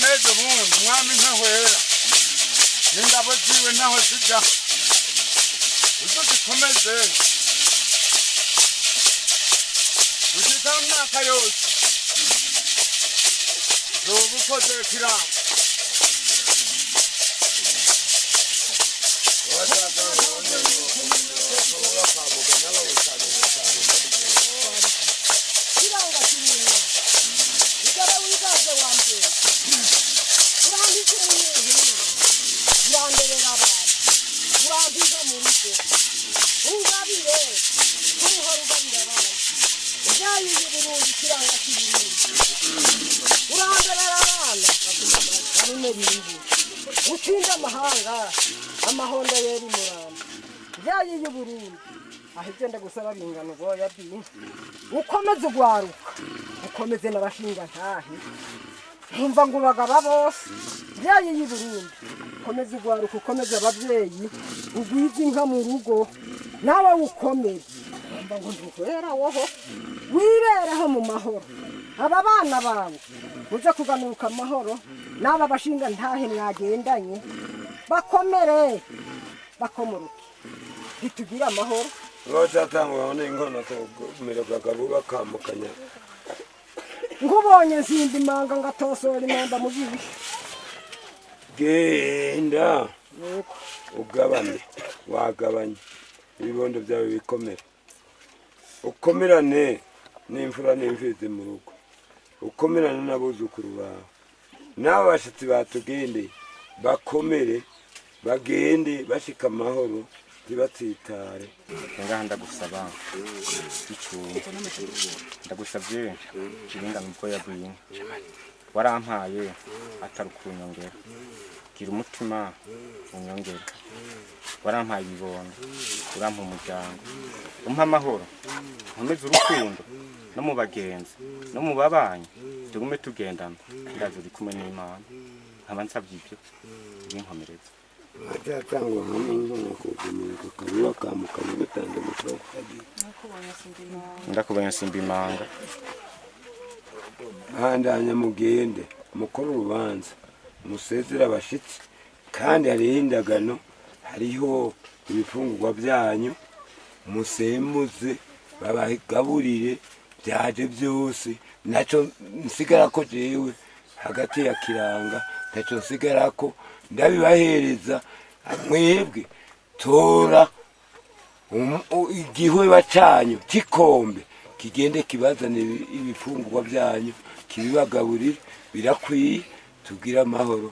Neza bundi umwami ntahwera n'ingabo ziwe naho zijya uzo zikomeze ushika mu myaka yose zoba ukoze kiranga Utinda amahanga amahondo yeri muramba byayi y'Uburundi ahigenda gusaba bingano goya bi ukomeze gwaruka ukomeze nabashinga ntahe ntumva ngo bagaba bose byayi y'Uburundi ukomeze gwaruka ukomeze abavyeyi ugwize inka mu rugo nawe ukomeze ntumva ngo ndukwera woho wibereho mu mahoro aba bana bawe uze kuganuka amahoro naba bashinga ntahe mwagendanye bakomere bakomuruke bitugira amahoro Rotatangwa n'inkono kumira bakabuba kamukanya ngubonye nzindi manga ngatosora imanda mubibi genda ugabane wagabanye ibibondo byawe bikomera ukomerane n'imfura n'imfizi mu rugo ukomerane n'abuzukuru bawe n'abashitsi batugende bakomere bagende bashika amahoro zibatsitare nganda gusaba icungo ndagusabye kiringa nuko yabwiye warampaye atarukunyongera gira umutima unyongera warampaye ibibondo urampa umuryango umpa amahoro nkomeze urukundo no mu bagenzi no mu babanyi tugume tugendana ndazo uri kumwe n'Imana nkaba nsabye ibyo binkomereza atatangwa n'inkono kugumirwa kabuba kamukanya gatanga mutwe ndakubanya simba imanga handanya mugende mukora urubanza musezera abashitsi kandi hariho indagano hariho ibifungurwa byanyu musemuze babagaburire byaje byose naco nsigara ko jewe hagati ya kiranga naco nsigara ko ndabibahereza mwebwe tora igihwe bacanyu kikombe kigende kibazane ibifungurwa byanyu kibibagaburire birakwiye tugira amahoro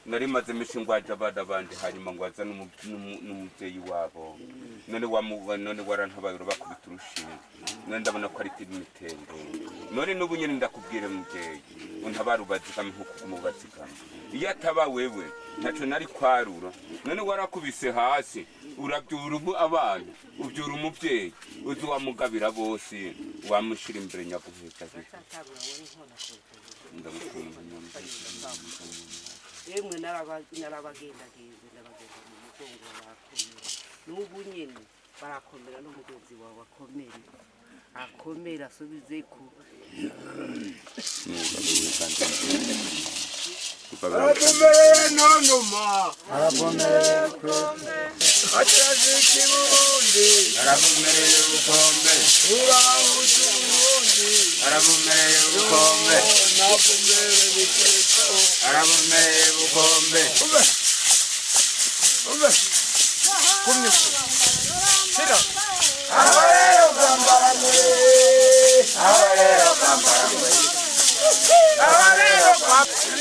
nari maze mishingwaje abandi hanyuma ngo azana n'umubyeyi wabo none warantabaye bakubita urushinge none ndabona ko ari imitende none n'ubu nyine ndakubwire mubyeyi untabarubazikame nkuko kumubazikame iyo ataba wewe ntaco nari kwarura none warakubise hasi urabyura ubu abana ubyura umubyeyi uzi wamugabira bose wamushira imbere nyaguheka ndamukunda yemwe narabagenda mu mugongo barakomera n'ubu nyene barakomera n'umugenzi wawe akomera asubize ku arakomereye nonoma arakomereye ukombe ataziki Burundi arakomereye ukombe urahuze Burundi arabumereye ubukombe arabumereye ubukombe aho rero kwambarane aho rero kwambarane aho rero kwambarane